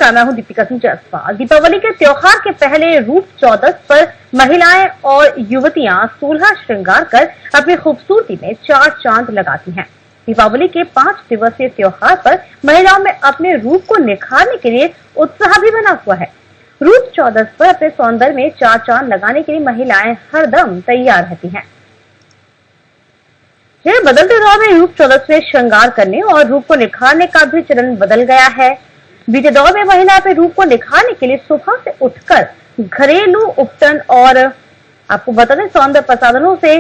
नमस्कार, मैं हूं दीपिका सिंह जायसवाल। दीपावली के त्योहार के पहले रूप चौदस पर महिलाएं और युवतियां सोलह श्रृंगार कर अपनी खूबसूरती में चार चांद लगाती हैं। दीपावली के 5 दिवसीय त्योहार पर महिलाओं में अपने रूप को निखारने के लिए उत्साह भी बना हुआ है। रूप चौदस पर अपने सौंदर्य में चार चांद लगाने के लिए महिलाएं हरदम तैयार रहती हैं। बदलते दौर में रूप चौदस में श्रृंगार करने और रूप को निखारने का भी चलन बदल गया है। बीते दौर में महिला अपने रूप को निखारने के लिए सुबह से उठकर घरेलू उपटन और आपको बता दें सौंदर्य प्रसाधनों से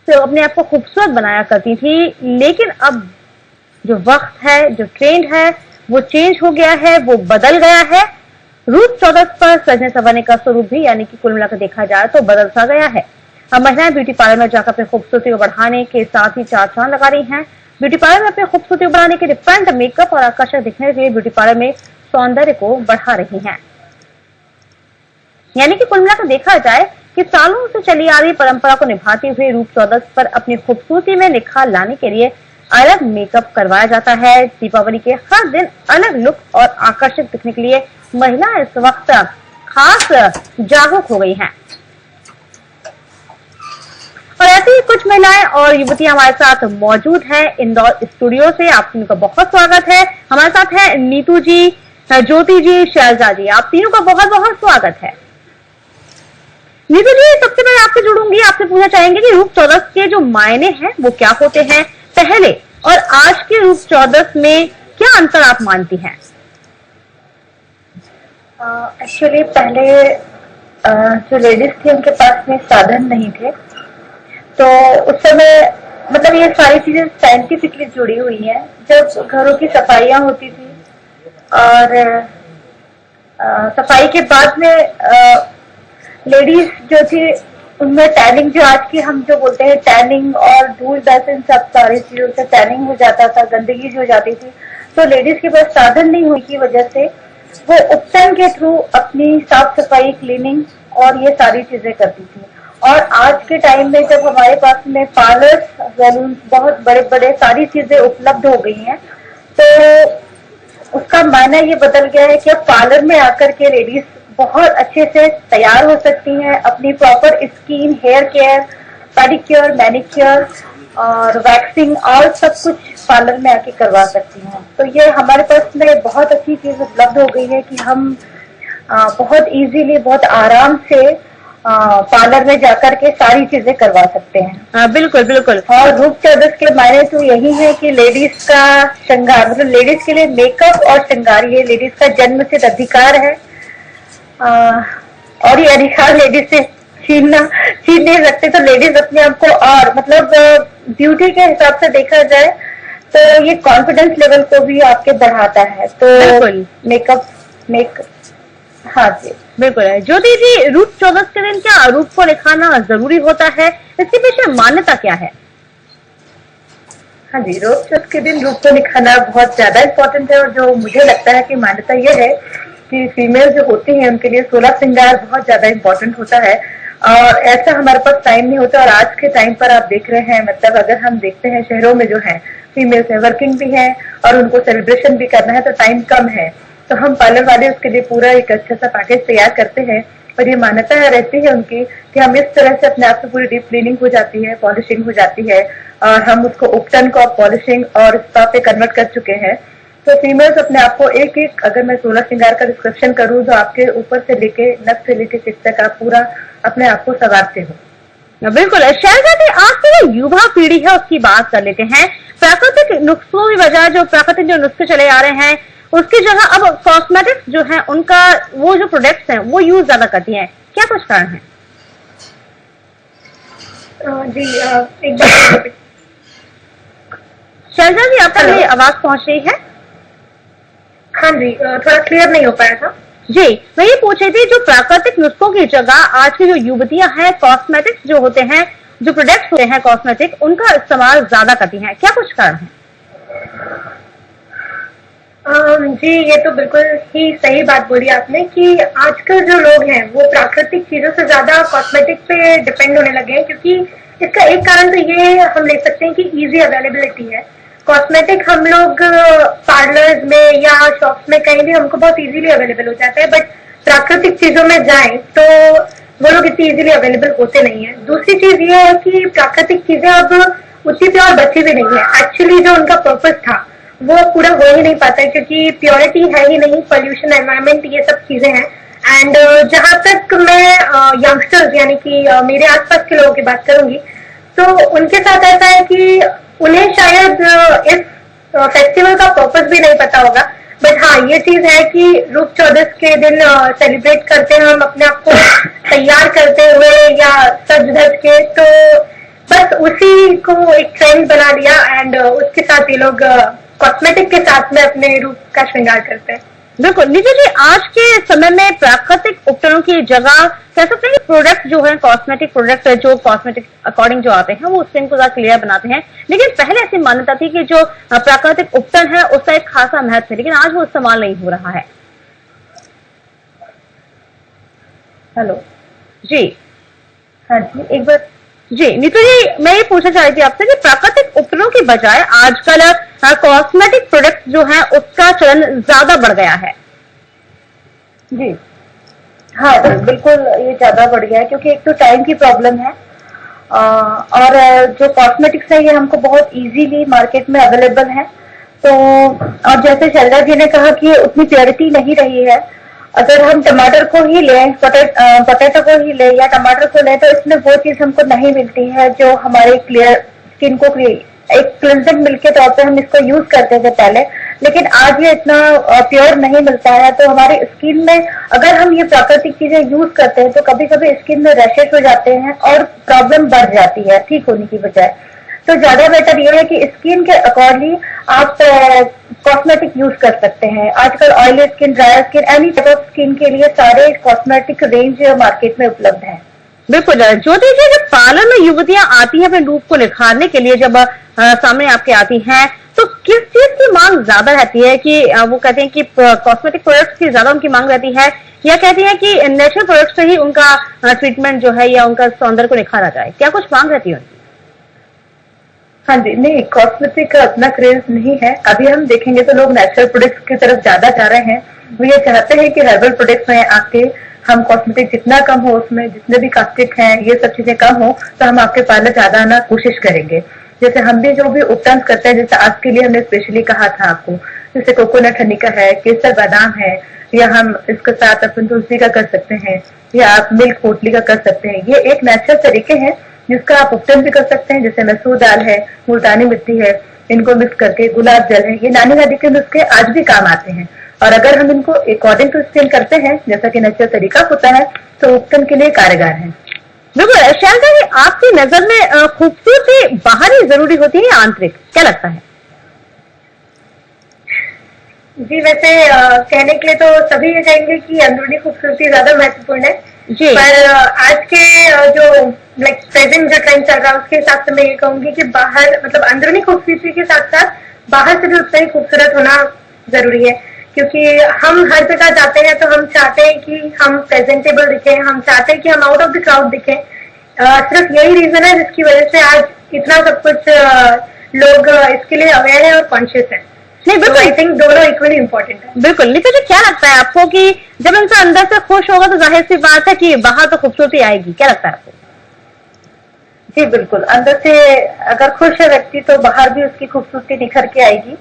अपने आप को खूबसूरत बनाया करती थी, लेकिन अब जो वक्त है, जो ट्रेंड है, वो चेंज हो गया है, वो बदल गया है। रूप चौदस पर सजने संवरने का स्वरूप भी यानी कि कुल मिलाकर देखा जाए तो बदल सा गया है। अब महिलाएं ब्यूटी पार्लर में जाकर अपनी खूबसूरती को बढ़ाने के साथ ही चार चांद लगा रही हैं। ब्यूटी पार्लर में अपनी खूबसूरती को बढ़ाने के लिए डिफरेंट मेकअप और आकर्षक दिखने के लिए ब्यूटी पार्लर में सौंदर्य को बढ़ा रही हैं। यानी कि कुल मिलाकर देखा जाए कि सालों से चली आ रही परंपरा को निभाते हुए रूप चौदस पर अपनी खूबसूरती में निखार लाने के लिए अलग मेकअप करवाया जाता है। दीपावली के हर दिन अलग लुक और आकर्षक दिखने के लिए महिलाएं इस वक्त खास जागरूक हो गई हैं। और ऐसी ही कुछ महिलाएं और युवतियां हमारे साथ मौजूद हैं इंदौर स्टूडियो से। आप तीनों का बहुत स्वागत है। हमारे साथ है नीतू जी, ज्योति जी, शैलजा जी। आप तीनों का बहुत बहुत स्वागत है। नीतू जी, सबसे पहले आपसे जुड़ूंगी, आपसे पूछना चाहेंगे कि रूप चौदस के जो मायने हैं वो क्या होते हैं, पहले और आज के रूप चौदस में क्या अंतर आप मानती हैं? एक्चुअली पहले जो लेडीज थी उनके पास में साधन नहीं थे, तो उस समय मतलब ये सारी चीजें साइंटिफिकली जुड़ी हुई हैं। जब घरों की सफाइयां होती थी और सफाई के बाद में लेडीज जो थी उनमें टैनिंग, जो आज की हम जो बोलते हैं टैनिंग और धूल दस्त, इन सब सारी चीजों से टैनिंग हो जाता था, गंदगी जो हो जाती थी। तो लेडीज के पास साधन नहीं हुई की वजह से वो उपटन के थ्रू अपनी साफ सफाई, क्लीनिंग और ये सारी चीजें करती थी। और आज के टाइम में जब हमारे पास में पार्लर्स, सैलून, बहुत बड़े बड़े सारी चीजें उपलब्ध हो गई हैं, तो उसका मायना ये बदल गया है कि अब पार्लर में आकर के लेडीज बहुत अच्छे से तैयार हो सकती हैं। अपनी proper skin, hair care, pedicure, manicure और वैक्सिंग और सब कुछ पार्लर में आके करवा सकती हैं। तो ये हमारे पास में बहुत अच्छी चीज उपलब्ध हो गई है कि हम बहुत इजीली, बहुत आराम से पार्लर में जाकर के सारी चीजें करवा सकते हैं। बिल्कुल बिल्कुल। और रूप चौदस के मायने तो यही है कि लेडीज का श्रृंगार, मतलब लेडीज के लिए मेकअप और श्रृंगार ये लेडीज का जन्मसिद्ध अधिकार है। और ये अधिकार लेडीज से छीन नहीं सकते। तो लेडीज अपने आप को और मतलब ब्यूटी के हिसाब से देखा जाए तो ये कॉन्फिडेंस लेवल को भी आपके बढ़ाता है। तो मेकअप हाँ जी बिल्कुल है। ज्योति जी, रूप चौदस के दिन क्या रूप को निखारना जरूरी होता है? इसके पीछे मान्यता क्या है? हाँ जी, रूप चौदस के दिन रूप को निखारना बहुत ज्यादा इम्पोर्टेंट है। और जो मुझे लगता है कि मान्यता ये है कि फीमेल जो होती है उनके लिए 16 श्रृंगार बहुत ज्यादा इम्पोर्टेंट होता है। और ऐसा हमारे पास टाइम नहीं होता। और आज के टाइम पर आप देख रहे हैं, मतलब अगर हम देखते हैं शहरों में जो है फीमेल्स है, वर्किंग भी है और उनको सेलिब्रेशन भी करना है, तो टाइम कम है। तो हम पार्लर वाले उसके लिए पूरा एक अच्छा सा पैकेज तैयार करते हैं। और ये मान्यता रहती है उनकी कि हम इस तरह से अपने आप से पूरी डीप क्लीनिंग हो जाती है, पॉलिशिंग हो जाती है और हम उसको उपटन को पॉलिशिंग और स्पा पे कन्वर्ट कर चुके हैं। तो फीमेल्स अपने आप को एक एक, अगर मैं 16 श्रृंगार का डिस्क्रिप्शन करूँ तो आपके ऊपर से लेके नक से लेके सिर तक आप पूरा अपने आप को संवारते हो। बिल्कुल। शैलजा जी, आज की जो युवा पीढ़ी है उसकी बात कर लेते हैं। प्राकृतिक नुस्खों की बजाय जो प्राकृतिक जो नुस्खे चले आ रहे हैं उसकी जगह अब कॉस्मेटिक्स जो है उनका वो जो प्रोडक्ट्स हैं वो यूज ज्यादा करती हैं, क्या कुछ कारण है? जी एक बार शैलजा जी, आपका मेरी आवाज पहुंच रही है? हाँ जी, थोड़ा क्लियर नहीं हो पाया था जी। मैं ये पूछ रही थी, जो प्राकृतिक नुस्खों की जगह आज की जो युवतियां हैं कॉस्मेटिक्स जो होते हैं, जो प्रोडक्ट्स होते हैं कॉस्मेटिक, उनका इस्तेमाल ज्यादा करती हैं, क्या कुछ कारण है? जी, ये तो बिल्कुल ही सही बात बोली आपने कि आजकल जो लोग हैं वो प्राकृतिक चीजों से ज्यादा कॉस्मेटिक पे डिपेंड होने लगे हैं। क्योंकि इसका एक कारण तो ये हम ले सकते हैं कि इजी अवेलेबिलिटी है। कॉस्मेटिक हम लोग पार्लर्स में या शॉप्स में कहीं भी हमको बहुत इजीली अवेलेबल हो जाता है, बट प्राकृतिक चीजों में जाएं तो वो लोग इतनी इजीली अवेलेबल होते नहीं है। दूसरी चीज ये है कि प्राकृतिक चीजें अब उतनी प्योर बची भी नहीं है। एक्चुअली जो उनका पर्पस था वो पूरा हो ही नहीं पाता है, क्योंकि प्योरिटी है ही नहीं, पोल्यूशन, एनवायरमेंट, ये सब चीजें हैं। एंड जहां तक मैं यंगस्टर्स यानी कि मेरे आसपास के लोगों की बात करूंगी, तो उनके साथ ऐसा है कि उन्हें शायद इस फेस्टिवल का पर्पस भी नहीं पता होगा, बट हाँ ये चीज है कि रूप चौदस के दिन सेलिब्रेट करते हैं हम अपने आप को तैयार करते हुए या सज धज के, तो बस उसी को एक ट्रेंड बना लिया एंड उसके साथ ये लोग कॉस्मेटिक के साथ में अपने रूप का श्रृंगार करते हैं। बिल्कुल नीतू जी, आज के समय में प्राकृतिक उपकरणों की जगह कह सकते हैं कि प्रोडक्ट जो है, कॉस्मेटिक प्रोडक्ट जो कॉस्मेटिक अकॉर्डिंग जो आते हैं वो स्किन को ज्यादा क्लियर बनाते हैं, लेकिन पहले ऐसी मान्यता थी कि जो प्राकृतिक उपकरण है उसका एक खासा महत्व है, लेकिन आज वो इस्तेमाल नहीं हो रहा है। हेलो जी हाँ जी, एक बार जी नीतू जी, मैं ये पूछना चाह रही थी आपसे कि प्राकृतिक उपकरणों की बजाय आजकल कॉस्मेटिक प्रोडक्ट जो है उसका चलन ज्यादा बढ़ गया है। जी हाँ जी, बिल्कुल ये ज्यादा बढ़ गया है, क्योंकि एक तो टाइम की प्रॉब्लम है और जो कॉस्मेटिक्स है ये हमको बहुत इजीली मार्केट में अवेलेबल है। तो और जैसे शैलजा जी ने कहा कि उतनी प्योरिटी नहीं रही है। अगर हम टमाटर को ही लें, पोटैटो को ही लें या टमाटर को लें, तो इसमें वो चीज हमको नहीं मिलती है जो हमारे क्लियर स्किन को एक क्लिनजिंग मिल्क के तौर पे हम इसको यूज करते थे पहले, लेकिन आज ये इतना प्योर नहीं मिलता है। तो हमारी स्किन में अगर हम ये प्राकृतिक चीजें यूज करते हैं तो कभी कभी स्किन में रैशेस हो जाते हैं और प्रॉब्लम बढ़ जाती है ठीक होने की बजाय। तो ज्यादा बेटर ये है कि स्किन के अकॉर्डिंग आप कॉस्मेटिक यूज कर सकते हैं। आजकल oily skin, dry skin, any type of skin के लिए सारे कॉस्मेटिक रेंज मार्केट में उपलब्ध है। बिल्कुल ज्योति जी, जब पार्लर में युवतियां आती हैं अपने रूप को निखारने के लिए, जब सामने आपके आती हैं, तो किस चीज की मांग ज्यादा रहती है? कि वो कहते हैं कि कॉस्मेटिक प्रोडक्ट्स की ज्यादा उनकी मांग रहती है, या कहती है कि नेचुरल प्रोडक्ट्स से ही उनका ट्रीटमेंट जो है या उनका सौंदर्य को निखारा जाए? क्या कुछ मांग रहती है उनकी? हाँ जी, नहीं, कॉस्मेटिक का उतना क्रेज नहीं है। अभी हम देखेंगे तो लोग नेचुरल प्रोडक्ट्स की तरफ ज्यादा जा रहे हैं। वो ये चाहते हैं कि हर्बल प्रोडक्ट्स में आके हम कॉस्मेटिक जितना कम हो, उसमें जितने भी कास्टिक हैं ये सब चीजें कम हो, तो हम आपके पार्लर ज्यादा आना कोशिश करेंगे। जैसे हम भी जो भी उपटन करते हैं, जैसे आज के लिए हमने स्पेशली कहा था आपको, जैसे कोकोनट हनी का है, केसर बादाम है, या हम इसके साथ अपन तुलसी का कर सकते हैं, या आप मिल्क पोटली का कर सकते हैं। ये एक नेचुरल तरीके हैं जिसका आप उपटन भी कर सकते हैं। जैसे मसूर दाल है, मुल्तानी मिट्टी है, इनको मिक्स करके, गुलाब जल है, ये नानी दादी के नुस्खे आज भी काम आते हैं। और अगर हम इनको अकॉर्डिंग टू स्किन करते हैं, जैसा कि नेचुरल तरीका होता है, तो उपटन के लिए कारगर है। बिल्कुल। शैलजा जी, आपकी नजर में खूबसूरती बाहरी जरूरी होती है या आंतरिक, क्या लगता है? जी वैसे कहने के लिए तो सभी ये कहेंगे कि अंदरूनी खूबसूरती ज्यादा महत्वपूर्ण है जी, पर आज के जो लाइक प्रेजेंट जो ट्रेंड चल रहा है उसके हिसाब से मैं ये कहूंगी कि बाहर मतलब अंदरूनी खूबसूरती के साथ साथ बाहर से भी उतना ही खूबसूरत होना जरूरी है। क्योंकि हम हर जगह जाते हैं तो हम चाहते हैं कि हम प्रेजेंटेबल दिखें, हम चाहते हैं कि हम आउट ऑफ द क्राउड दिखें। सिर्फ यही रीजन है जिसकी वजह से आज इतना सब कुछ लोग इसके लिए अवेयर है और कॉन्शियस है। नहीं बिल्कुल, आई थिंक दोनों इक्वली इम्पोर्टेंट है। बिल्कुल। नीतू जी, क्या लगता है आपको कि जब इंसान अंदर से खुश होगा तो जाहिर सी बात है कि बाहर तो खूबसूरती आएगी, क्या लगता है आपको? जी बिल्कुल, अंदर से अगर खुश है व्यक्ति तो बाहर भी उसकी खूबसूरती निखर के आएगी।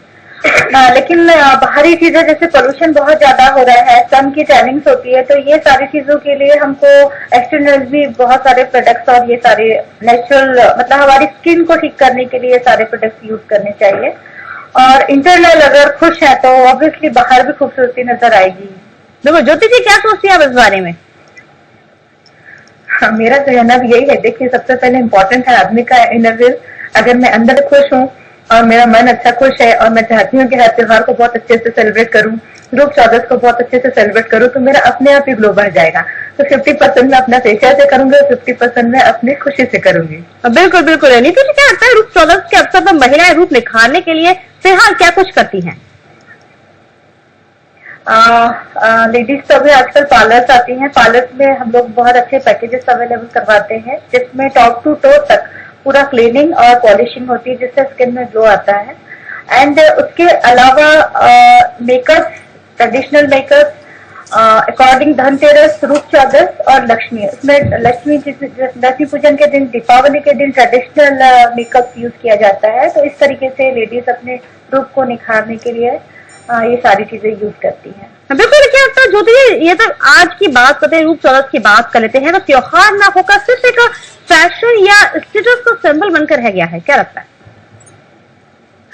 लेकिन बाहरी चीजें जैसे पोल्यूशन बहुत ज्यादा हो रहा है, सन की टैनिंग्स होती है, तो ये सारी चीजों के लिए हमको एक्सटर्नल भी बहुत सारे प्रोडक्ट्स और ये सारे नेचुरल मतलब हमारी स्किन को ठीक करने के लिए सारे प्रोडक्ट्स यूज करने चाहिए। और इंटरनल अगर खुश है तो ऑब्वियसली बाहर भी खूबसूरती नजर आएगी। बिल्कुल। ज्योति जी, क्या सोचती है आप इस बारे में? हाँ, मेरा कहना भी यही है। देखिए, सबसे पहले इम्पोर्टेंट है आदमी का इनर विल। अगर मैं अंदर खुश हूँ और मेरा मन अच्छा खुश है और मैं चाहती हूँ कि हर त्योहार को बहुत अच्छे से सेलिब्रेट करूँ, रूप चौदस को बहुत अच्छे से सेलिब्रेट करूँ, तो मेरा अपने आप ही ग्लो बढ़ जाएगा। तो 50% मैं अपना फेशियल से करूंगी और 50% मैं अपनी खुशी से करूंगी। बिल्कुल बिल्कुल। नीतू जी, क्या लगता है रूप चौदस के अवसर पर महिलाएं रूप निखारने के लिए फिलहाल क्या कुछ करती हैं? लेडीज तो अभी आजकल पार्लर्स आती हैं। पार्लर्स में हम लोग बहुत अच्छे पैकेजेस अवेलेबल करवाते हैं जिसमें टॉप टू टो तक पूरा क्लीनिंग और पॉलिशिंग होती है, जिससे स्किन में ग्लो आता है। एंड उसके अलावा makeup, traditional makeup according Dhanteras, रूप चौदस और लक्ष्मी, उसमें लक्ष्मी पूजन के दिन, दीपावली के दिन ट्रेडिशनल मेकअप यूज किया जाता है। तो इस तरीके से लेडीज अपने रूप को निखारने के लिए ये सारी चीजें यूज करती हैं। बिल्कुल, क्या लगता है ज्योति, ये तो आज की बात करते हैं, रूप चौदस की बात कर लेते हैं, तो त्योहार ना होकर सिर्फ एक फैशन या स्टेटस का सिंबल बनकर रह गया है, क्या लगता है?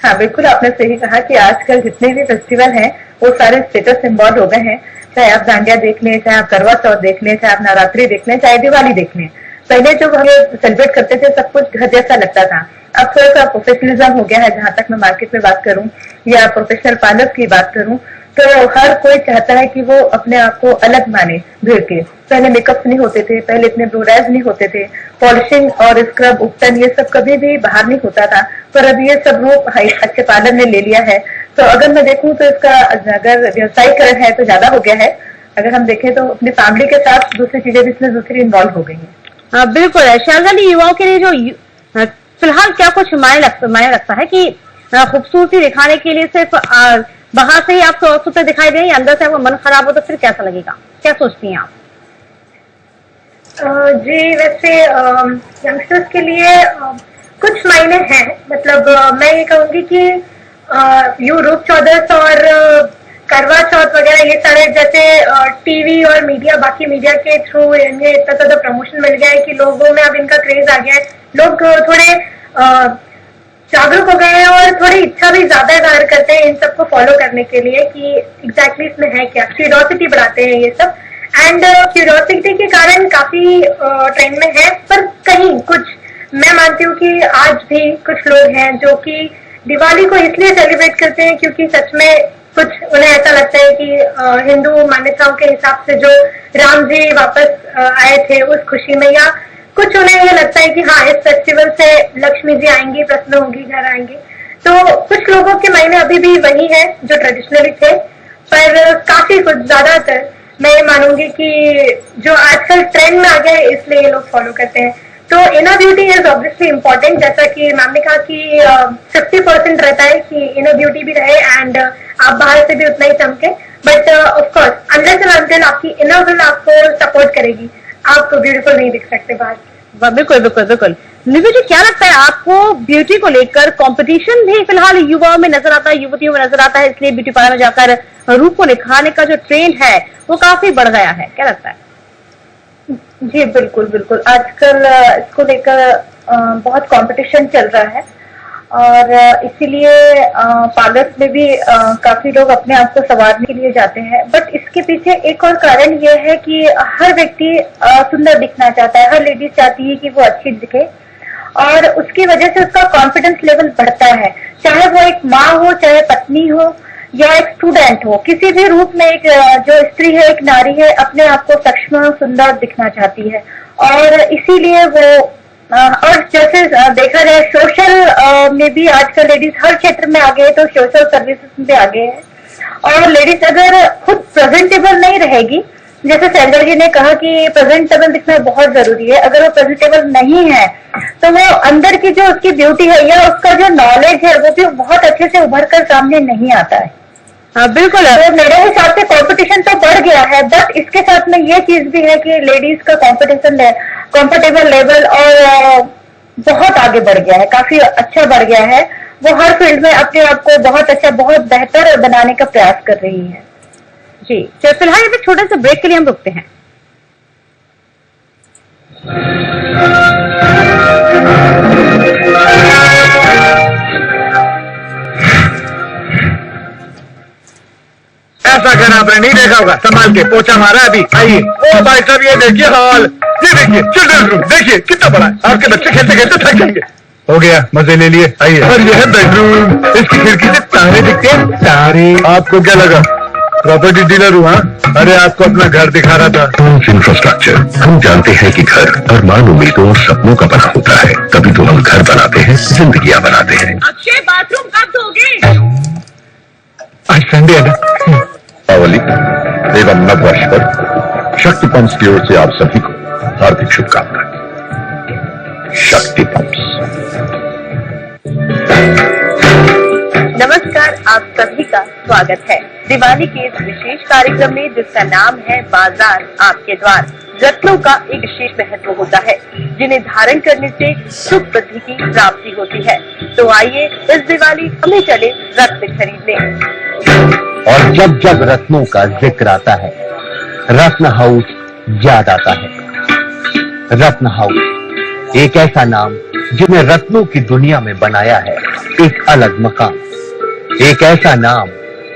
हाँ बिल्कुल, आपने सही कहा कि आजकल जितने भी फेस्टिवल हैं वो सारे स्टेटस सिंबल हो गए हैं। चाहे आप डांडिया देख लें, चाहे आप करवा चौथ देख लें, चाहे आप नवरात्रि देख लें, चाहे दिवाली देख लें। पहले जो हम सेलिब्रेट करते थे सब कुछ घर जैसा लगता था। अब थोड़ा सा प्रोफेशनलिज्म हो गया है। जहां तक मैं मार्केट में बात करूं या प्रोफेशनल पार्लर की बात करूं, तो हर कोई चाहता है कि वो अपने आप को अलग माने भीड़ के। पहले मेकअप नहीं होते थे, पहले इतने ब्लोराइज नहीं होते थे, पॉलिशिंग और स्क्रब, उपटन ये सब कभी भी बाहर नहीं होता था। पर अब ये सब रूप अच्छे पार्लर ने ले लिया है। तो अगर मैं देखूं तो इसका अगर व्यवसायीकरण है तो ज्यादा हो गया है। अगर हम देखें तो अपनी फैमिली के साथ दूसरी चीजें भी इसमें दूसरी इन्वॉल्व हो गई हैं। बिल्कुल है शारदा, युवाओं के लिए जो फिलहाल क्या कुछ मायने रखता है कि खूबसूरती दिखाने के लिए सिर्फ बाहर से ही आप सुंदर दिखाई दें या अंदर से आपका मन खराब हो तो फिर कैसा लगेगा, क्या सोचती हैं आप? जी वैसे यंगस्टर्स के लिए कुछ मायने हैं। मतलब मैं ये कहूंगी कि रूप चौदस और करवा चौथ वगैरह ये सारे जैसे टीवी और मीडिया, बाकी मीडिया के थ्रू इन्हें इतना ज्यादा प्रमोशन मिल गया है कि लोगों में अब इनका क्रेज आ गया है। लोग थोड़े जागरूक हो गए हैं और थोड़ी इच्छा भी ज्यादा जाहिर करते हैं इन सबको फॉलो करने के लिए कि एग्जैक्टली इसमें है क्या। क्यूरियोसिटी बढ़ाते हैं ये सब, एंड क्यूरियोसिटी के कारण काफी ट्रेंड में है। पर कहीं कुछ मैं मानती हूँ कि आज भी कुछ लोग हैं जो कि दिवाली को इसलिए सेलिब्रेट करते हैं क्योंकि सच में कुछ उन्हें ऐसा लगता है कि हिंदू मान्यताओं के हिसाब से जो राम जी वापस आए थे उस खुशी में, या कुछ उन्हें ये लगता है कि हाँ इस फेस्टिवल से लक्ष्मी जी आएंगी, प्रसन्न होंगी, घर आएंगी। तो कुछ लोगों के मायने अभी भी वही है जो ट्रेडिशनली थे, पर काफी कुछ ज्यादातर मैं ये मानूंगी कि जो आजकल ट्रेंड में आ गया है इसलिए ये लोग फॉलो करते हैं। तो inner beauty is obviously important, जैसा कि मैम ने कहा कि 50% रहता है कि इनर ब्यूटी भी रहे एंड आप बाहर से भी उतना ही चमके। But of course unless and until आपकी इनर विल आपको सपोर्ट करेगी, आप ब्यूटीफुल नहीं दिख सकते बाहर। बिल्कुल बिल्कुल बिल्कुल। निधि जी, क्या लगता है आपको ब्यूटी को लेकर कंपटीशन भी फिलहाल युवाओं में नजर आता है, युवतियों में नजर आता है, इसलिए ब्यूटी पार्लर में जाकर रूप को निखारने का जो ट्रेंड है वो काफी बढ़ गया है, क्या लगता है? जी बिल्कुल बिल्कुल, आजकल इसको लेकर बहुत कंपटीशन चल रहा है और इसीलिए पार्लर्स में भी काफी लोग अपने आप को संवारने के लिए जाते हैं। बट इसके पीछे एक और कारण ये है कि हर व्यक्ति सुंदर दिखना चाहता है, हर लेडीज चाहती है कि वो अच्छी दिखे और उसकी वजह से उसका कॉन्फिडेंस लेवल बढ़ता है। चाहे वो एक माँ हो, चाहे पत्नी हो या एक स्टूडेंट हो, किसी भी रूप में एक जो स्त्री है, एक नारी है, अपने आप को सक्षम सुंदर दिखना चाहती है। और इसीलिए वो और जैसे देखा जाए सोशल में भी आजकल लेडीज हर क्षेत्र में आगे है, तो सोशल सर्विसेज में आगे है। और लेडीज अगर खुद प्रेजेंटेबल नहीं रहेगी, जैसे सैंडल जी ने कहा कि प्रेजेंटेबल दिखना बहुत जरूरी है, अगर वो प्रेजेंटेबल नहीं है तो वो अंदर की जो उसकी ब्यूटी है या उसका जो नॉलेज है वो भी बहुत अच्छे से उभर कर सामने नहीं आता है। बिल्कुल, तो मेरे हिसाब से कंपटीशन तो बढ़ गया है, बट इसके साथ में ये चीज भी है कि लेडीज का कंफर्टेबल लेवल और बहुत आगे बढ़ गया है, काफी अच्छा बढ़ गया है। वो हर फील्ड में अपने आप को बहुत अच्छा, बहुत बेहतर बनाने का प्रयास कर रही है। जी, तो फिलहाल एक छोटे से ब्रेक के लिए हम रुकते हैं। ऐसा कर आपने नहीं देखा होगा, संभाल के पोछा मारा अभी। आइए ओ भाई साहब, ये देखिए हॉल, ये देखिए चिल्ड्रन रूम, देखिए कितना बड़ा है। आपके बच्चे खेलते खेलते थक जाएंगे। हो गया, मजे ले लिए, आइए। और ये है बेडरूम, इसकी खिड़की से तारे दिखते हैं, तारे। आपको क्या लगा प्रॉपर्टी डीलर हुआ? अरे आपको अपना घर दिखा रहा था। इंफ्रास्ट्रक्चर, हम जानते हैं कि घर अरमान, उम्मीदों और सपनों का बना होता है, तभी तो हम घर बनाते हैं, जिंदगियां बनाते हैं। अक्षय, बाथरूम कब धोगे? आज संडे है ना। पावली एवं नव वर्ष पर शक्ति पंप्स की ओर से आप सभी को हार्दिक शुभकामनाएं। शक्ति पंप्स। नमस्कार, आप सभी का स्वागत है दिवाली के इस विशेष कार्यक्रम में, जिसका नाम है बाजार आपके द्वार। रत्नों का एक विशेष महत्व होता है, जिन्हें धारण करने से सुख वृद्धि की प्राप्ति होती है। तो आइए इस दिवाली हमें चले रत्न खरीदने। और जब जब रत्नों का जिक्र आता है, रत्न हाउस याद आता है। रत्न हाउस एक ऐसा नाम जिन्हें रत्नों की दुनिया में बनाया है एक अलग मकाम। एक ऐसा नाम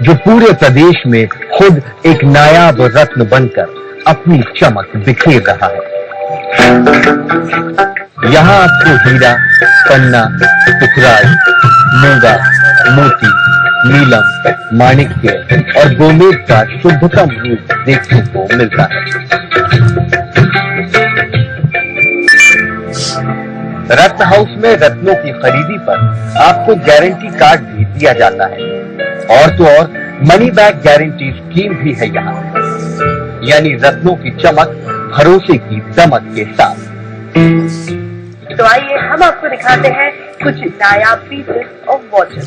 जो पूरे प्रदेश में खुद एक नायाब रत्न बनकर अपनी चमक बिखेर रहा है। यहाँ आपको हीरा, पन्ना, पुखराज, मूंगा, मोती, नीलम, माणिक्य और गोमेद का शुद्धतम रूप देखने को मिलता है। रत्न हाउस में रत्नों की खरीदी पर आपको गारंटी कार्ड भी दिया जाता है, और तो और मनी बैक गारंटी स्कीम भी है यहाँ। यानी रत्नों की चमक भरोसे की दमक के साथ। तो आइए हम आपको दिखाते हैं कुछ नायाब पीसेस ऑफ वॉचेस।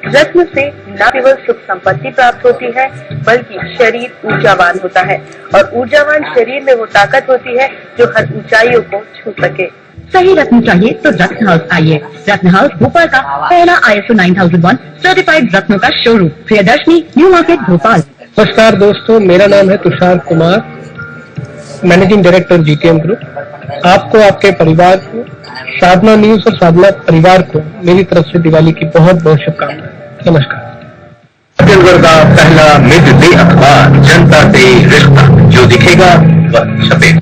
रत्न से न केवल सुख संपत्ति प्राप्त होती है, बल्कि शरीर ऊर्जावान होता है, और ऊर्जावान शरीर में वो ताकत होती है जो हर ऊंचाइयों को छू सके। सही रत्न चाहिए तो रत्न हाउस आइए। रत्न हाउस भोपाल का पहला ISO 9001 सर्टिफाइड रत्नों का showroom, Priyadarshini, new market, Bhopal. नमस्कार दोस्तों, मेरा नाम है Tushar Kumar, managing director GTM group. आपको, आपके परिवार को, साधना न्यूज और साधना परिवार को मेरी तरफ से दिवाली की बहुत बहुत शुभकामनाएं। नमस्कार। छत्तीसगढ़ का पहला मिड डे अखबार जनता से रिश्ता, जो दिखेगा वह छपेगा।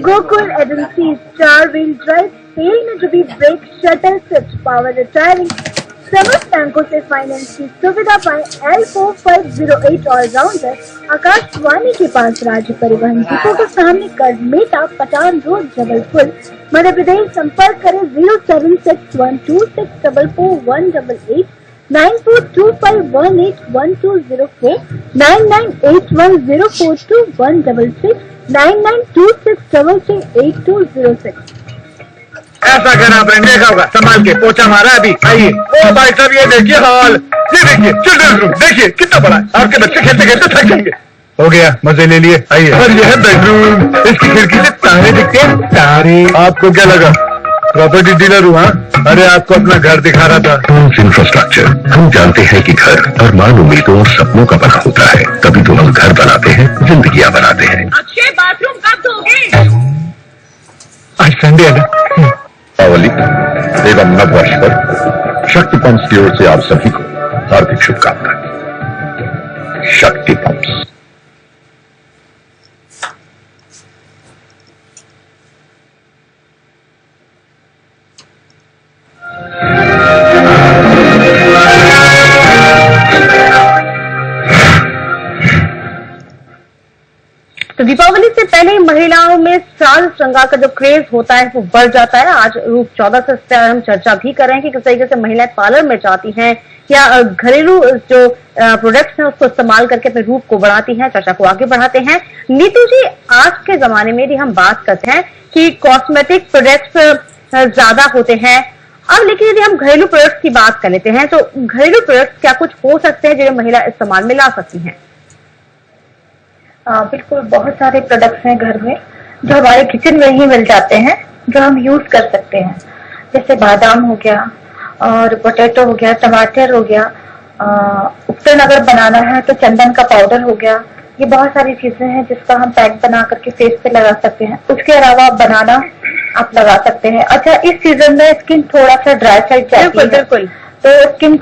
Gokul agency 4 wheel drive sale में जुड़ी brake, shuttle, switch, power retiring समस्त बैंकों से फाइनेंस की सुविधा पाए। L4508 ऑलराउंडर, आकाशवाणी के पास, राज्य परिवहन डिपो के सामने, करमेटा, पठान रोड, जबलपुर, मध्य प्रदेश। संपर्क करें 07612644188, 9425181204, 9981042166, 9926338206। ऐसा घर आपने देखा होगा, संभाल के पोछा मारा अभी। आइए। ओ भाई साहब, ये देखिए हॉल, ये देखिए चिल्ड्रन रूम, देखिए कितना बड़ा है। आपके बच्चे खेलते खेलते थक जाएंगे। हो गया, मजे ले लिए। आइए। और ये है बेडरूम, इसकी खिड़की से तारे दिखते हैं। तारे? आपको क्या लगा प्रॉपर्टी डीलर हुआ? अरे आपको अपना घर दिखा रहा था। इंफ्रास्ट्रक्चर, हम जानते हैं कि घर अरमान, उम्मीदों और सपनों का बना होता है, तभी तो हम घर बनाते हैं, जिंदगियां बनाते हैं। अक्षय, बाथरूम कब धोगे? आज संडे है ना। दीपावली एवं नववर्ष पर शक्ति पंप्स की ओर से आप सभी को हार्दिक शुभकामनाएं। शक्ति पंप्स। तो दीपावली से पहले महिलाओं में साज श्रृंगार का जो क्रेज होता है वो बढ़ जाता है। आज रूप 14 से इस पर हम चर्चा भी कर रहे हैं कि किस तरीके से महिलाएं पार्लर में जाती हैं या घरेलू जो प्रोडक्ट्स हैं उसको इस्तेमाल करके अपने रूप को बढ़ाती हैं, चर्चा को आगे बढ़ाते हैं। नीतू जी, आज के जमाने में भी हम बात करते हैं कि कॉस्मेटिक प्रोडक्ट्स ज्यादा होते हैं अब, लेकिन यदि हम घरेलू प्रोडक्ट्स की बात कर लेते हैं तो घरेलू प्रोडक्ट्स क्या कुछ हो सकते हैं जिन्हें महिला इस्तेमाल में ला सकती हैं? बिल्कुल, बहुत सारे प्रोडक्ट्स हैं घर में जो हमारे किचन में ही मिल जाते हैं, जो हम यूज कर सकते हैं। जैसे बादाम हो गया और पोटैटो हो गया, टमाटर हो गया, उपटन अगर बनाना है तो चंदन का पाउडर हो गया। ये बहुत सारी चीजें हैं जिसका हम पैक बना करके फेस पे लगा सकते हैं। उसके अलावा बनाना आप लगा सकते हैं। अच्छा, इस सीजन में स्किन थोड़ा सा ड्राई साइड जाती है, बिल्कुल, तो स्किन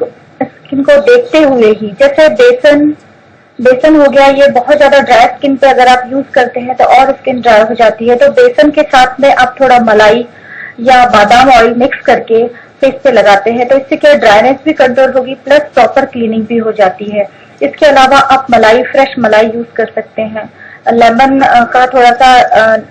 को देखते हुए ही, जैसे बेसन हो गया, ये बहुत ज्यादा ड्राई स्किन पे अगर आप यूज करते हैं तो और स्किन ड्राई हो जाती है। तो बेसन के साथ में आप थोड़ा मलाई या बादाम ऑयल मिक्स करके फेस पे लगाते हैं तो इससे क्या ड्राइनेस भी कंट्रोल होगी, प्लस प्रॉपर क्लीनिंग भी हो जाती है। इसके अलावा आप मलाई, फ्रेश मलाई यूज कर सकते हैं। लेमन का थोड़ा सा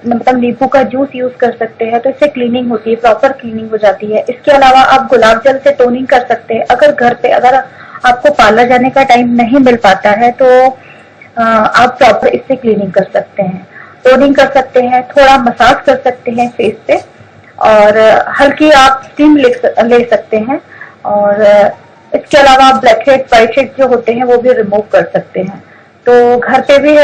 मतलब नींबू का जूस यूज कर सकते हैं, तो इससे क्लीनिंग होती है, प्रॉपर क्लीनिंग हो जाती है। इसके अलावा आप गुलाब जल से टोनिंग कर सकते हैं। अगर घर पे अगर आपको पार्लर जाने का टाइम नहीं मिल पाता है तो आप प्रॉपर इससे क्लीनिंग कर सकते हैं, टोनिंग कर सकते हैं, थोड़ा मसाज कर सकते हैं फेस पे, और हल्की आप स्टीम ले सकते हैं। और इसके अलावा ब्लैक हेड व्हाइट हेड जो होते हैं वो भी रिमूव कर सकते हैं। तो घर पे भी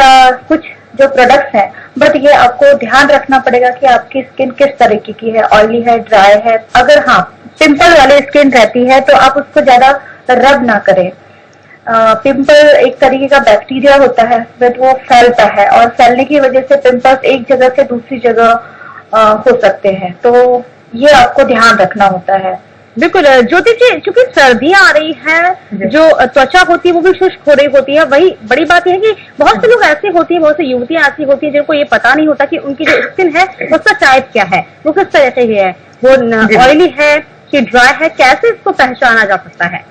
कुछ जो प्रोडक्ट्स हैं, बट ये आपको ध्यान रखना पड़ेगा कि आपकी स्किन किस तरीके की है, ऑयली है, ड्राई है। अगर हाँ पिंपल वाली स्किन रहती है तो आप उसको ज्यादा रब ना करें। पिंपल एक तरीके का बैक्टीरिया होता है, बट वो फैलता है और फैलने की वजह से पिंपल्स एक जगह से दूसरी जगह हो सकते हैं, तो ये आपको ध्यान रखना होता है। बिल्कुल ज्योति जी, चूंकि सर्दियां आ रही है, जो त्वचा होती है वो भी शुष्क हो रही होती है। वही बड़ी बात यह है कि बहुत से लोग ऐसे होती है, बहुत सी युवतियां ऐसी होती है जिनको ये पता नहीं होता कि उनकी जो स्किन है उसका टाइप क्या है, वो किस तरह से है, वो ऑयली है कि ड्राई है, कैसे इसको पहचाना जा सकता है?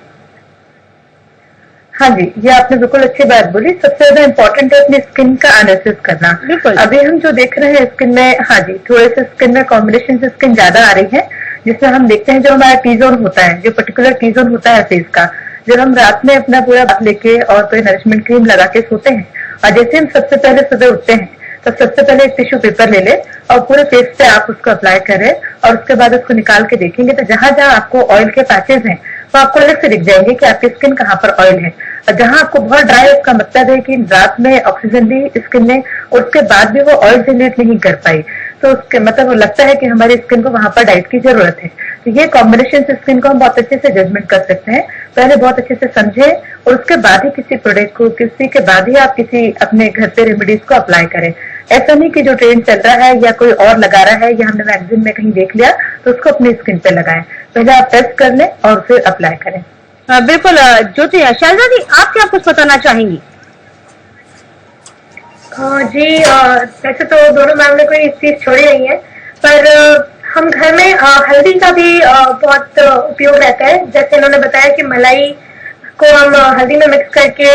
हाँ जी, ये आपने बिल्कुल अच्छी बात बोली। सबसे ज्यादा इम्पोर्टेंट है अपनी स्किन का एनालिसिस करना। बिल्कुल। अभी हम जो देख रहे हैं स्किन में, हाँ जी, थोड़े से स्किन में कॉम्बिनेशन से स्किन ज्यादा आ रही है, जिसमें हम देखते हैं जो हमारा टी जोन होता है, जो पर्टिकुलर टी जोन होता है फेस का, जब हम रात में अपना पूरा बाथ लेके और कोई नरिशमेंट क्रीम लगा के सोते हैं, और जैसे हम सबसे पहले सुबह उठते हैं तो सबसे पहले एक टिश्यू पेपर ले ले और पूरे फेस पे आप उसको अप्लाई करें, और उसके बाद उसको निकाल के देखेंगे तो जहां जहां आपको ऑयल के पैचेस हैं तो आपको अलग से दिख जाएंगे कि आपकी स्किन कहाँ पर ऑयल है। और जहां आपको बहुत ड्राई है उसका मतलब है कि रात में ऑक्सीजन दी स्किन ने और उसके बाद भी वो ऑयल जनरेट नहीं कर पाई, तो उसके मतलब वो लगता है कि हमारी स्किन को वहां पर डाइट की जरूरत है। तो ये कॉम्बिनेशन से स्किन को हम बहुत अच्छे से जजमेंट कर सकते हैं। पहले बहुत अच्छे से समझे और उसके बाद ही किसी प्रोडक्ट को, किसी के बाद ही आप किसी अपने घर पे रेमेडीज को अप्लाई करें। ऐसा नहीं कि जो ट्रेंड चल रहा है या कोई और लगा रहा है या हमने मैगजीन में कहीं देख लिया तो उसको अपनी स्किन पे लगाएं। पहले आप टेस्ट कर लें और फिर अप्लाई करें। बिल्कुल ज्योति, शैलजा जी आप क्या कुछ बताना चाहेंगी? जी, वैसे तो दोनों मैम ने कोई चीज छोड़ी नहीं है, पर हम घर में हल्दी का भी बहुत उपयोग रहता है। जैसे इन्होंने बताया कि मलाई को हम हल्दी में मिक्स करके,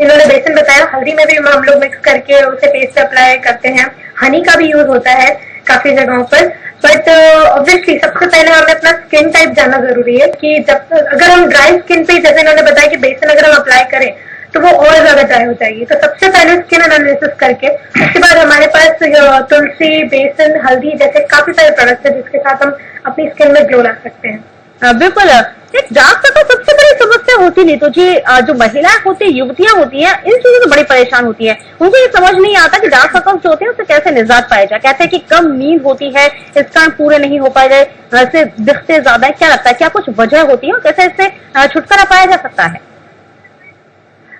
इन्होंने बेसन बताया, हल्दी में भी हम लोग मिक्स करके उसे फेस पे अप्लाई करते हैं। हनी का भी यूज होता है काफी जगहों पर, बट ऑब्वियसली सबसे पहले हमें अपना स्किन टाइप जानना जरूरी है कि जब अगर हम ड्राई स्किन पे, जैसे इन्होंने बताया कि बेसन अगर हम अप्लाई करें तो वो और ज्यादा ड्राई हो जाएगी, तो सबसे पहले स्किन एनालिसिस करके उसके बाद हमारे पास तुलसी, बेसन, हल्दी जैसे काफी सारे प्रोडक्ट्स है जिसके साथ हम अपनी स्किन में ग्लो ला सकते हैं। बिल्कुल, एक डार्क सर्कल सबसे बड़ी समस्या होती नहीं तो जी, जो महिलाएं होती है, युवतियां होती हैं, इन चीजों से बड़ी परेशान होती है। उनको ये समझ नहीं आता कि डार्क सर्कल जो होते हैं उससे कैसे निजात पाया जाए। कहते हैं कि कम नींद होती है, इस कारण पूरे नहीं हो पाए जाए, वैसे दिखते ज्यादा है। क्या लगता है, क्या कुछ वजह होती है और कैसे इससे छुटकारा पाया जा सकता है?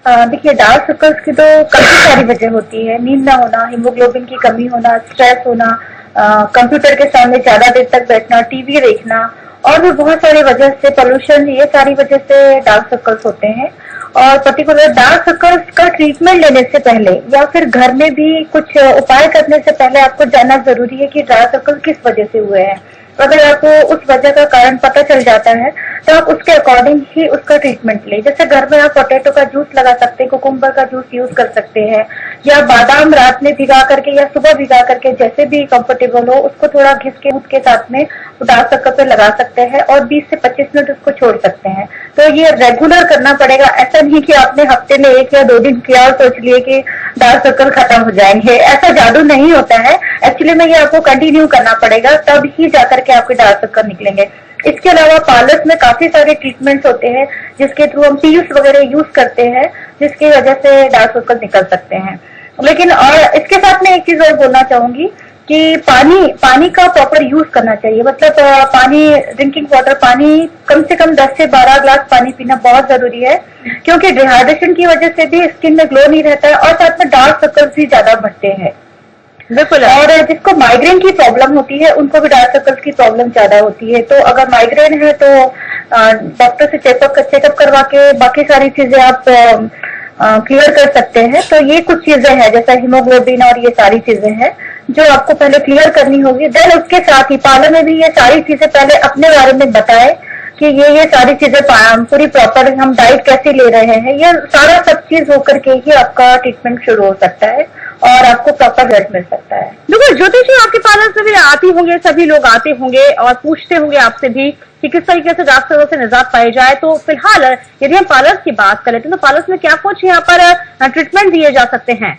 देखिए, डार्क सर्कल्स की तो काफी सारी वजह होती है। नींद ना होना, हीमोग्लोबिन की कमी होना, स्ट्रेस होना, कंप्यूटर के सामने ज्यादा देर तक बैठना, टीवी देखना, और भी बहुत सारी वजह से, पोल्यूशन, ये सारी वजह से डार्क सर्कल्स होते हैं। और पर्टिकुलर डार्क सर्कल्स का ट्रीटमेंट लेने से पहले या फिर घर में भी कुछ उपाय करने से पहले आपको जानना जरूरी है कि डार्क सर्कल किस वजह से हुए हैं। अगर आपको उस वजह का कारण पता चल जाता है तो आप उसके अकॉर्डिंग ही उसका ट्रीटमेंट लें। जैसे घर में आप पोटैटो का जूस लगा सकते हैं, कुकुम्बर का जूस यूज कर सकते हैं, या बादाम रात में भिगा करके या सुबह भिगा करके, जैसे भी कंफर्टेबल हो, उसको थोड़ा घिस के दूध के साथ में डार्क सर्कल पे लगा सकते हैं और 20 से 25 मिनट उसको छोड़ सकते हैं। तो ये रेगुलर करना पड़ेगा। ऐसा नहीं कि आपने हफ्ते में 1 या 2 दिन किया और सोच लिए कि डार्क सर्कल खत्म हो जाएंगे। ऐसा जादू नहीं होता है। एक्चुअली में ये आपको कंटिन्यू करना पड़ेगा, तब ही जाकर के आपके डार्क सर्कल निकलेंगे। इसके अलावा पार्लर्स में काफी सारे ट्रीटमेंट्स होते हैं जिसके थ्रू हम पील्स वगैरह यूज करते हैं, जिसकी वजह से डार्क सर्कल निकल सकते हैं। लेकिन और इसके साथ में एक चीज और बोलना चाहूंगी कि पानी का प्रॉपर यूज करना चाहिए। मतलब पानी, ड्रिंकिंग वाटर, पानी कम से कम 10 से 12 ग्लास पानी पीना बहुत जरूरी है, क्योंकि डिहाइड्रेशन की वजह से भी स्किन में ग्लो नहीं रहता है और साथ में डार्क सर्कल्स भी ज्यादा बढ़ते हैं। बिल्कुल। और जिसको माइग्रेन की प्रॉब्लम होती है उनको भी डार्क सर्कल्स की प्रॉब्लम ज्यादा होती है। तो अगर माइग्रेन है तो डॉक्टर से चेकअप करवा के बाकी सारी चीजें आप क्लियर कर सकते हैं। तो ये कुछ चीजें हैं जैसा हीमोग्लोबिन और ये सारी चीजें हैं जो आपको पहले क्लियर करनी होगी। देन उसके साथ ही पार्लर में भी ये सारी चीजें पहले अपने बारे में बताएं कि ये सारी चीजें पूरी प्रॉपर हम डाइट कैसे ले रहे हैं। ये सारा सब चीज होकर के ही आपका ट्रीटमेंट शुरू हो सकता है और आपको प्रॉपर रिजल्ट मिल सकता है। बिल्कुल ज्योति जी, आपके पार्लर से भी आती होंगे, सभी लोग आते होंगे और पूछते होंगे आपसे भी कि किस तरीके से डार्क सर्कल से निजात पाई जाए। तो फिलहाल यदि हम पार्लर की बात करें तो पार्लर में क्या कुछ यहाँ पर ट्रीटमेंट दिए जा सकते हैं?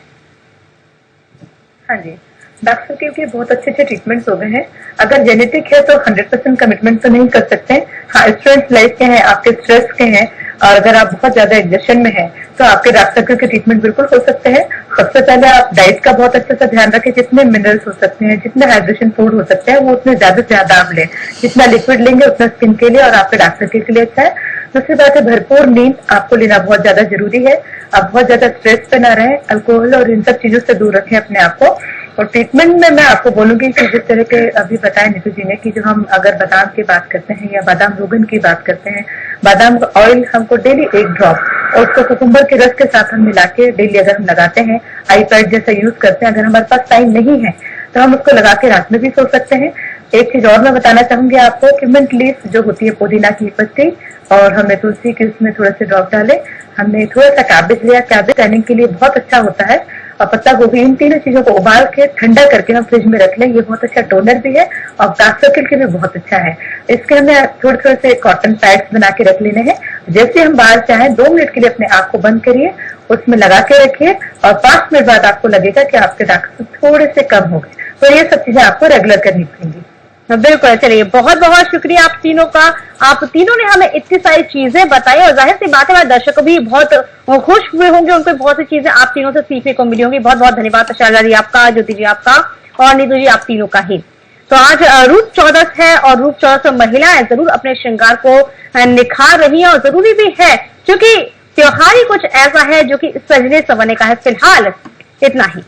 हाँ जी, डार्क सर्कल के बहुत अच्छे ट्रीटमेंट्स हो गए हैं। अगर जेनेटिक है तो 100% कमिटमेंट तो नहीं कर सकते। हाँ, स्ट्रेस लाइफ के हैं, आपके स्ट्रेस के हैं, और अगर आप बहुत ज्यादा एग्जर्शन में हैं तो आपके डार्क सर्कल के ट्रीटमेंट बिल्कुल हो सकते हैं। सबसे पहले आप डाइट का बहुत अच्छे से ध्यान रखें, जितने मिनरल्स हो सकते हैं, जितने हाइड्रेशन फूड हो सकते हैं वो उतने ज्यादा से ज्यादा आप लें। जितना लिक्विड लेंगे उतना स्किन के लिए और आपके डार्क सर्कल के लिए अच्छा है। दूसरी बात है, भरपूर नींद आपको लेना बहुत ज्यादा जरूरी है। आप बहुत ज्यादा स्ट्रेस पे ना रहें, अल्कोहल और इन सब चीजों से दूर रखें अपने आप को। और ट्रीटमेंट में मैं आपको बोलूंगी कि जिस तरह के अभी बताया नीतू जी ने कि जो हम अगर बादाम की बात करते हैं या बादाम रोगन की बात करते हैं, बादाम ऑयल हमको डेली 1 ड्रॉप और उसको कुकुम्बर के रस के साथ हम मिला के डेली अगर हम लगाते हैं, आई पैड जैसा यूज करते हैं, अगर हमारे पास टाइम नहीं है तो हम उसको लगा के रात में भी सो सकते हैं। एक चीज और मैं बताना चाहूंगी आपको कि मिंट लीफ जो होती है, पुदीना की पत्ती, और हमने तुलसी की उसमें थोड़े से ड्रॉप डाले, हमने थोड़ा सा कैबेज लिया, कैबेज टैनिंग के लिए बहुत अच्छा होता है, और पत्ता गोभी, इन तीनों चीजों को उबाल के ठंडा करके हम फ्रिज में रख लें। ये बहुत अच्छा टोनर भी है और डार्क सर्कल के लिए बहुत अच्छा है। इसके हमें थोड़े थोड़े से कॉटन पैड्स बना के रख लेने हैं। जैसे हम बाहर चाहें 2 मिनट के लिए अपने आंख को बंद करिए, उसमें लगा के रखिए और 5 मिनट बाद आपको लगेगा कि आपके डार्क सर्कल थोड़े से कम हो गए। तो ये सब चीजें आपको रेगुलर करनी पड़ेंगी। बिल्कुल, चलिए बहुत बहुत शुक्रिया आप तीनों का। आप तीनों ने हमें इतनी सारी चीजें बताई और जाहिर सी बात है हमारे दर्शक भी बहुत खुश हुए होंगे, उनको बहुत सी चीजें आप तीनों से सीखने को मिली होंगी। बहुत बहुत धन्यवाद शैलजा जी आपका, ज्योति जी आपका और नीतू जी आप तीनों का ही। तो आज रूप चौदस है और रूप चौदस में महिलाएं जरूर अपने श्रृंगार को निखार रही है और जरूरी भी है क्योंकि त्योहार ही कुछ ऐसा है जो कि सजने संवरने का है। फिलहाल इतना ही।